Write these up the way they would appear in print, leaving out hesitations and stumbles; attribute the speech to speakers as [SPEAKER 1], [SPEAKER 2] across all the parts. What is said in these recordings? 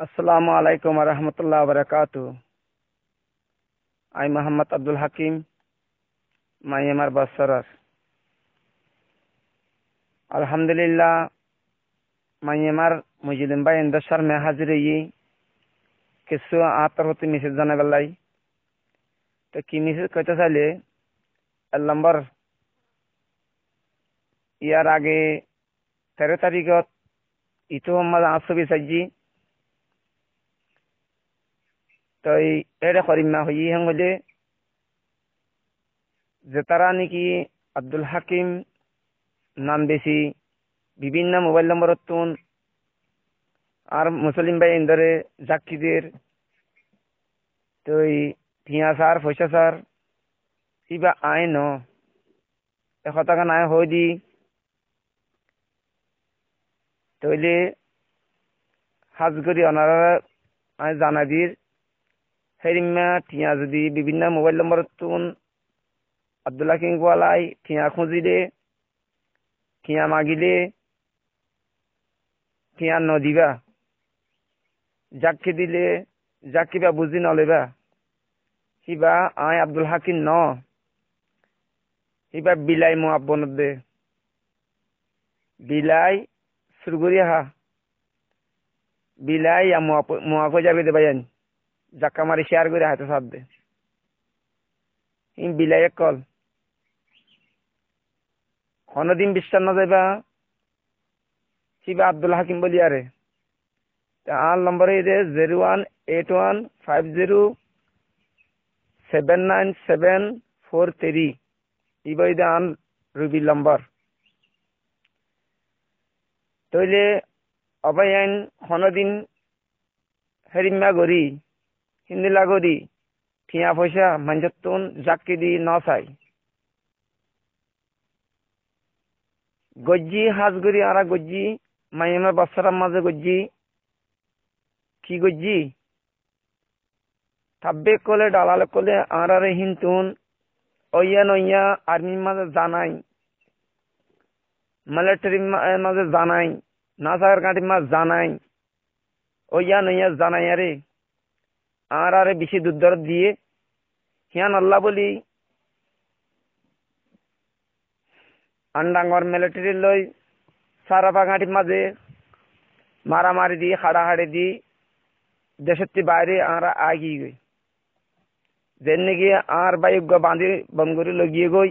[SPEAKER 1] আসসালামু আলাইকুম ওয়া রাহমাতুল্লাহি ওয়া বারাকাতুহু। আমি মোহাম্মদ আব্দুল হাকিম, মাইয়ামার বাসরার। আলহামদুলিল্লাহ, মাইয়ামার মুজিদিন ভাই এন্দাসার মে হাজির হই কিছু আতর হতে মেসেজ জানাবেলাই। তো কি মেসেজ কইতে চাইলে এক নম্বর, ইয়ার আগে 13 তারিখত ইতু মোহাম্মদ আসবি সাজি তো এটা করিমা হই হলে যে তারা নাকি আব্দুল হাকিম নাম বেশি বিভিন্ন মোবাইল নম্বর তুন আর মুসলিম ভাই ইন্দরে জাকিদের তো টিয়া সার পয়সা সার ইবা আয় ন টাকা নাই হই দি তইলে হাজগরি অনারা আয় জানা দির হেরিমা টিয়া যদি বিভিন্ন মোবাইল নম্বর তুন আব্দুল হাকিম ওয়ালাই টিয়া খুঁজিলে টিয়া মাগিলে টিয়া নদিবা জাকি দিলে জাকিবা বুঝি নলেবা হিবা আয় আব্দুল হাকিম ন হিবা বিলাই মুআব্বন দে বিলাই সুরগুরি হা বিলাই या মুআকো যাবে দে ভাইয়ান জাক্কা মারি শেয়ার করে হাতে সাথ দে ইন বিলাই কল কোনদিন বিশ্বাস না যাইবা হিবা আব্দুল হাকিম বলি আরে আর নম্বরে দে 0185150797743 ইবাই দে আন রুবি নম্বর তইলে অবায়ান কোনদিন হেরিমা গরি হিন্দিলা গরি ঠিয়া পয়সা মানজতুন জাকি দি ন চাই গজ্জি হাজগরি আরা গজ্জি মাইয়ামার বাচ্চারার মাঝে গজ্জি কি গজ্জি থাব্বে কলে ডালালে কলে আরারে হিন্তুন ওইয়া নইয়া আর্মির মাঝে জানাই মিলিটারির মাঝে জানাই নাসার কাটির মাঝে জানাই ওইয়া নইয়া জানাই আরে আরারে বেশি দুধর দিয়ে হিয়ান আল্লাহ বলি আন্ডাঙ্গর মিলিটারি লই সারাপা ঘাটির মাঝে মারামারি দি হাড়াহাড়ি দি দেশের বাইরে আরা আগিয়ে গই যেন গিয়ে আর বায়ুজ্ঞ বাঁধি বঙ্গরি লগিয়ে গই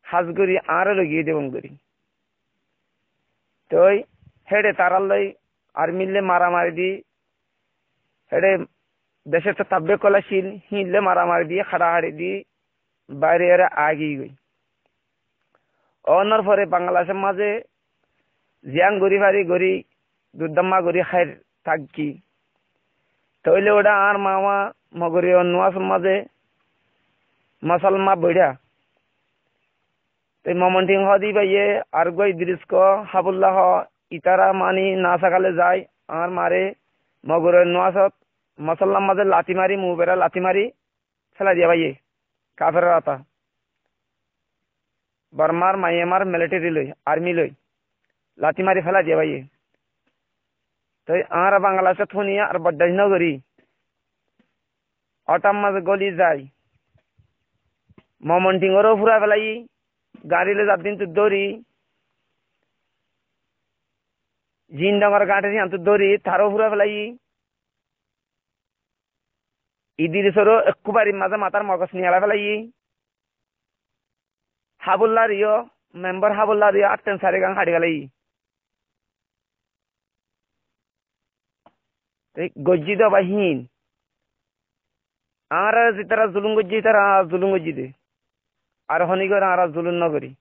[SPEAKER 1] হাজগরি আর লগিয়ে দে বঙ্গরি তো হেডে তারার লই আর মিললে মারামারি দি হেডে দেশের তো তাব্বে কলাশীল হিললে মারামারি দিয়ে হাড়াহাড়ি দি বাইরে এরা আগিয়ে গই অন্যর পরে বাংলাদেশের মাঝে জিয়াং গরি ভারি গরি দুর্দাম্মা গরি খাই থাকি তইলে ওটা আর মামা মগরি নোয়াস মাঝে মসলমা বইড়া তো মমন্টিং হদি ভাইয়ে আর গই দৃশ্য হাবুল্লাহ ইতারা মানি না সকালে যায় আর মারে মগরে নোয়াসত মসল্লাম মাঝে লাথি মারি মুবেরা লাথি মারি ফেলা দিয়া ভাইয়ে কাফের রাতা বর্মার মাইয়ামার মিলিটারি লই আর্মি লই লাথি মারি ফেলা দিয়া ভাইয়ে তো আর বাংলাদেশে থুনিয়া আর বড্ডাই নগরী অটাম মাঝে গলি যায় মমন্টিংরও ফুরা ফেলাই গাড়িলে যার দিন তো দৌড়ি জিন ডাঙর গাঁটে তো দৌড়ি তারও ফুরা ফেলাই ইদিরিসরও একবারি মাঝে মাথার মগজ নিয়ালা ফেলাই হাবুল্লার মেম্বার হাবুল্লার 8 সাড়ে গাং হাঁটি ফেলাই গজ্জি দো বাহিন আর তারা জুলুম গজ্জি তারা জুলুম গজ্জি দে আর হনি করে আর জুলুম নগরী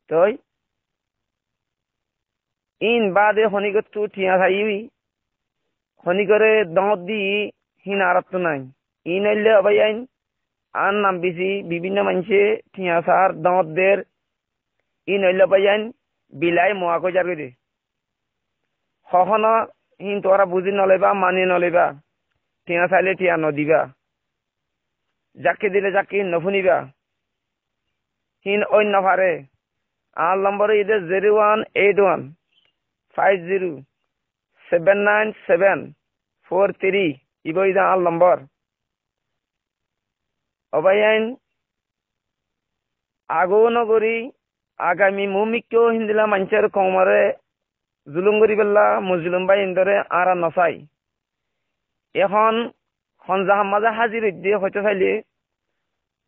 [SPEAKER 1] তো ইন বাদে হনি করে তু ঠিয়া থাই হনি করে দঁত দি হিন আর তো নাই ইন হইলে অবাই আইন আর নাম বেশি বিভিন্ন মানুষে ঠিয়া সার দঁত দের ইন হইলে অবাই আইন বিলাই মোয়াকো যাবে দে কখনো হিন তোরা বুঝি নলেবা মানি নলেবা ঠিয়া চাইলে ঠিয়া নদিবা যাকে দিলে যাকে নফুনিবা হিন অন্য পারে আর নম্বরে ইদে 0181502 79743 ইবই দা আল নম্বর অবাইন আগো নগরী আগামী মুমিকও হিন্দিলা মানুষের কমরে জুলুম করি বেল্লা মুজলুম বাই ইন্দরে আর নসাই এখন হনজাহাম মাঝে হাজির দিয়ে হইতে চাইলে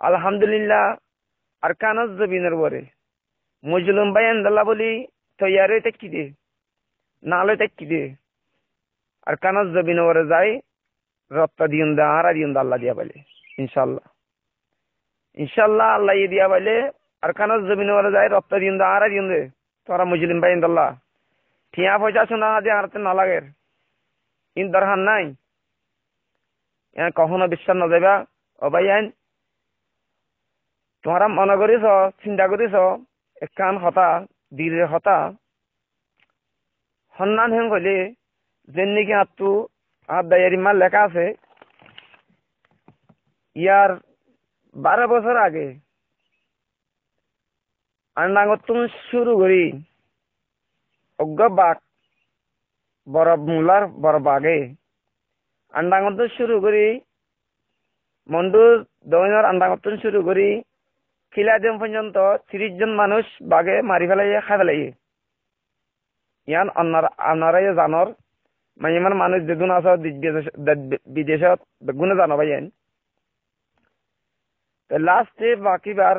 [SPEAKER 1] আলহামদুলিল্লাহ আর কানজ জবিনের বরে মুজলুম বাই ইন্দলা বলি তৈয়ারে তেকি দে নালে তেকি দে আর কানজ জবিনের বরে যাই রপ্তা দিন দা আর দিন আল্লাহ দিয়া বলে ইনশাল্লাহ ইনশাল্লাহ আল্লাহ দিয়া বলে আর কানজ জবিনের বরে যাই রপ্তা দিন দা আর দিন দে তোরা মুজলিম বাই ইন্দল্লাহ ঠিয়া পয়সা শোনা দিয়ে আর না লাগে ইন দরকার নাই কখনো বিশ্বাস না যাবা ও ভাই আইন তোমরা মনে করিস চিন্তা করিস কান হতা দিলের হতা সন্ধান হেন হইলে যে নাকি হাতু আর ডায়েরি মাল লেখা আছে ইয়ার 12 বছর আগে আন্ডাঙ্গতুন শুরু করি অজ্ঞ বাঘ বড় মূলার বড় বাঘে আন্ডাঙ্গত শুরু করি মন্ডু দৈনের আন্ডাঙ্গত শুরু করি খিলাদিন পর্যন্ত 30 জন মানুষ বাঘে মারি ফেলাই খাই ফেলাই ইয়ান আপনারাই জানর মানে ইমান মানুষ যেগুন আছে বিদেশত বেগুনে জানো ভাই লাস্টে বাকিবার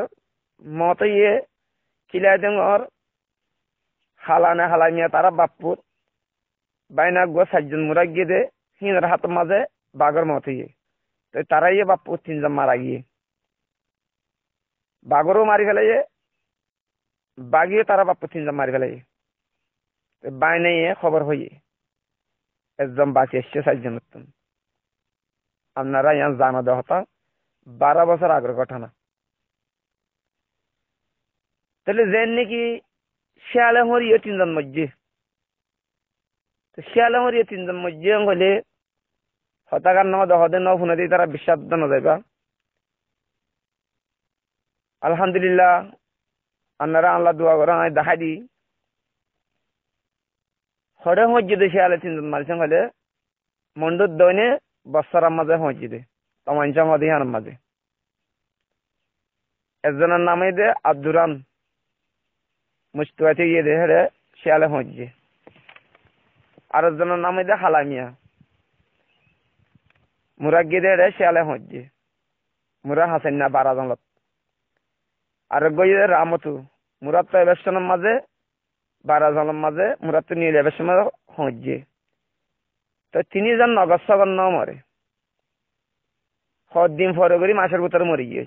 [SPEAKER 1] মত ইয়ে খিলাদিনর হালানে হালামিয়া তারা বাপুর বাইনা গো 7 জন মুরা গিয়ে দে হিনার হাতের মাঝে বাঘর মত ইয়ে তো তারাই বাপুর 3 জন মারা গিয়ে বাঘরও মারি ফেলাই বাঘিও তারা বাপুর 3 জন মারি ফেলাই বাইনে খবর হইয়ে একদম বাকি এসছে 7 জন আপনারা ইয়ান জানা দেওয়া হতা 12 বছর আগের ঘটনা তাহলে যেন নাকি শিয়ালে হরিয়ে 3 জন মধ্যে তো শিয়ালে হরিয়ে 3 জন মধ্যে হলে হতাকার নামা দহদে ন ফোনে দিয়ে তারা বিশ্বাস না যাইবা আলহামদুলিল্লাহ আপনারা আল্লাহ দোয়া করেন আমি দেখাই দিই হরে মসজিদে শিয়ালে 3 জন মারছেন হলে মন্ডুর দৈনে বৎসরার মাঝে মসজিদে তমাঞ্চা মদিহানের মাঝে একজনের নামে দে আব্দুরান মুস্তুয়াতে গিয়ে দেখে শিয়ালে মসজিদে আর একজনের নামে দে হালামিয়া মুরা গিয়ে দে শিয়ালে মসজিদে মুরা হাসেন না 12 জন আর গিয়ে রামতু মুরাত তো এবেশনের মাঝে 12 জনের মাঝে মুরাত তো নিয়ে এবেশন মসজিদে তো 3 জন নগর ন মরে দিন পরে করি মাসের ভিতরে মরে গিয়ে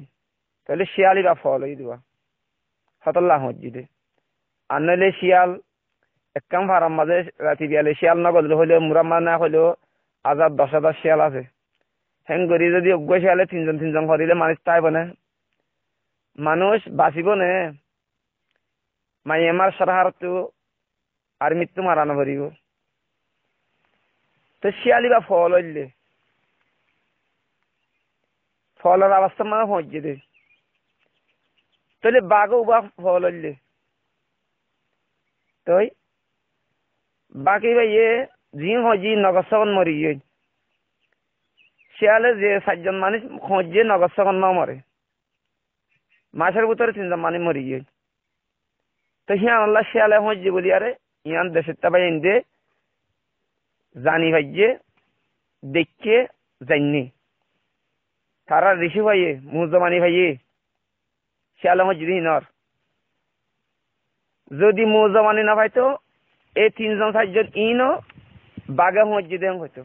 [SPEAKER 1] তাহলে শিয়ালি বা ফল হয়ে দিবা হতল্লাহ মসজিদে আর নইলে শিয়াল একদম ফারাম মাঝে রাতি বিয়ালে শিয়াল না গলে হইলেও মুরাম্মা না হইলেও 1000 শিয়াল আছে হেন করি যদি অজ্ঞ শিয়ালে 3 জন করিলে মানুষ তাইব না মানুষ বাঁচিব নে মাই এমার সারাহারতো আর মৃত্যু মারানো ভরিব তো শিয়ালি বা ফল হইলে ফলের অবস্থা মানে মসজিদে তাহলে বাঘও বা ফল হইলে তই বাকি ভাইয়ে জি হজি নগর সগন মরি গিয়ে শিয়ালে যে 7 জন মানুষ হজে নগর সগন ন মরে মাসের ভিতরে 3 জন মানুষ মরি গিয়ে তো হিয়ান আল্লাহ শিয়ালে হজি বলি আরে ইয়ান দেশের তাবাই ইন্দে জানি ভাইয়ে দেখে জানি তারা ঋষি ভাইয়ে মুজমানি ভাইয়ে শিয়ালে হজি দিনর যদি মুজমানি না পাইতো এই 3 জন 4 জন ইনো বাঘে মসজিদে হইতো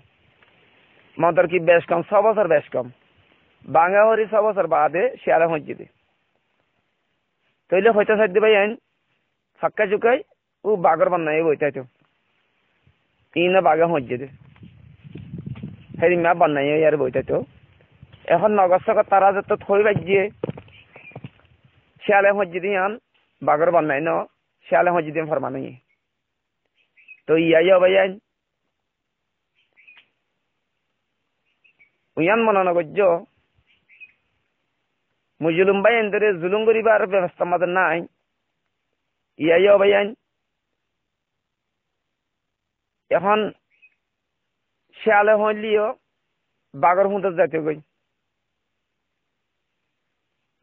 [SPEAKER 1] মাত্র কি বেশ কম 6 বছর বেশ কম বাঘা হরি 6 বছর বাদে শিয়ালে মসজিদে তইলে হইতো সাধ্য ভাই আইন ফাক্কা চুকাই ও বাঘর বান্নাই বইতাইতো ইনো বাঘে মসজিদে হেরি মা বান্নাই আর বইতাইতো এখন নগর সরকার তারা যত থই বাজিয়ে শিয়ালে মসজিদে আন বাঘর বান্নাই ন শিয়ালে মসজিদে ফরমানি তো ইয়া ভাই আইন উয়ান মনে নগর্য মুজলুম ভাই এন্দরে জুলুম করিবার ব্যবস্থা আমাদের নাই ইয়া ভাই আইন এখন শিয়ালে হইলিও বাঘর হুঁতে যাইতে গই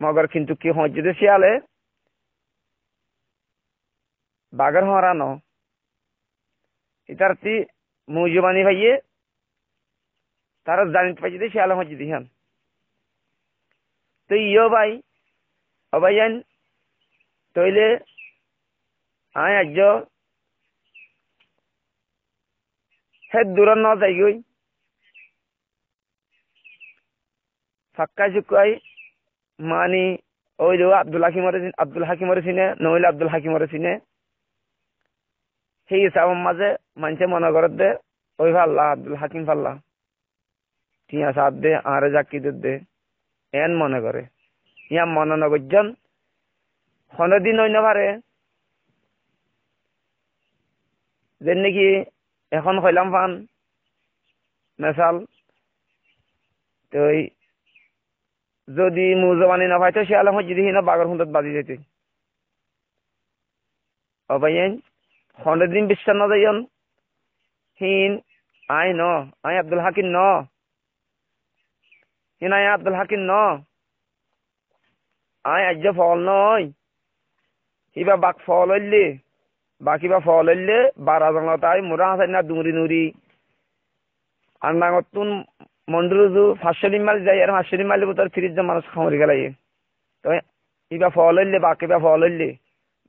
[SPEAKER 1] মগর কিন্তু কি হয় যদি শিয়ালে বাঘর হরানো এটার তি মুজবানি ভাইয়ে তারা জানিতে পাই যদি শিয়ালে হয় যদি হ্যাঁ তো ইয়ো ভাই অবাইন তইলে আয় আজ হে দূর ন যাই গই ফাক্কা চুকাই মানি ওই যে আব্দুল হাকিমরে চিনে নইলে আব্দুল হাকিমরে চিনে সেই হিসাবের মাঝে মানুষে মনে করে দে ওই ফাল্লা আব্দুল হাকিম ফাল্লা টিয়া সাত দে আরে জাকি দে এন মনে করে ইয়া মনে নগরজন হনদিন হইতে পারে যে নাকি এখন হইলাম ফান মেশাল তো যদি মুজবানি না পাইতো শিয়ালে হয় যদি হিনা বাগর হুঁদত বাজি যেতে অবাইন হনদিন বিশ্বাস না যাইন হিন আই ন আই আব্দুল হাকিম ন হিন আই আব্দুল হাকিম ন আই আজ ফল নয় হিবা বাক ফল হইলে বাকিবা ফল হইলে বারা জঙ্গতাই মুরা হাসাই না দুমরি নুরি আর নাঙতুন মন্ডুরুজু 500 মাইল যাই আর 500 মাইল ভিতর ফিরিজ মানুষ খামরি গেলাই তো হিবা ফল হইলে বাকিবা ফল হইলে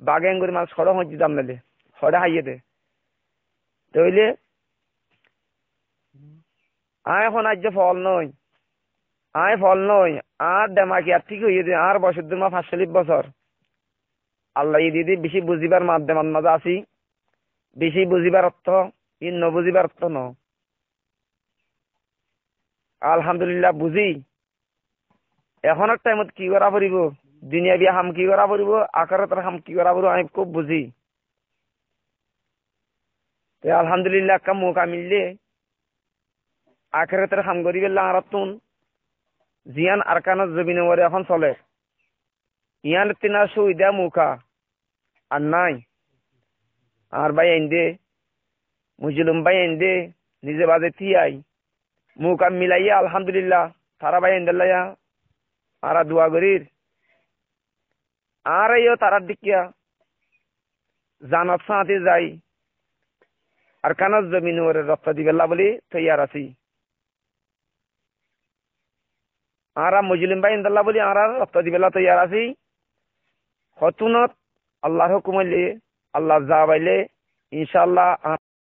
[SPEAKER 1] বাগে এঙ্গুরি মানুষ খড় হইতে দাম নালে খড়ে হাইয়ে দে তইলে আয় এখন আজ ফল নয় আয় ফল নয় আর দেমাকি আর ঠিক হইয়ে দে আর বছর দুমা 540 বছর আল্লাহ ই দিদি বেশি বুঝিবার মাধ্যমের মাঝে আছি বেশি বুঝিবার অর্থ ই ন বুঝিবার অর্থ ন আলহামদুলিল্লাহ বুঝি এখনের টাইমত কি করা পড়িব দুনিয়া বিয়া হাম কি করা পড়িব আখেরাতের হাম কি করা পড়িব আমি খুব বুঝি তো আলহামদুলিল্লাহ একটা মৌকা মিললে আখেরাতের হাম করি বেলা আরাতুন জিয়ান আরকানত জমিনে ওরে এখন চলে ইয়ান তিনা সুবিধা মৌকা আর নাই আর ভাই এন্দে মুজলুম ভাই এন্দে নিজে বাজে থিয়াই মৌকা মিলাইয়া আলহামদুলিল্লাহ তারা ভাই এন্দাল্লাইয়া আরা দোয়া করির আর ইয়ো তারার দিকিয়া জানাত সাঁতে যাই আর কানাত জমিন ওরে রপ্তা দিবেল্লা বলি তৈয়ার আছি আরা মুজলিম ভাই এন্দাল্লা বলি আর রপ্তা দিবেল্লা তৈয়ার আছি হতুনত আল্লাহর হুকুম হইলে আল্লাহ যা বাইলে ইনশাআল্লাহ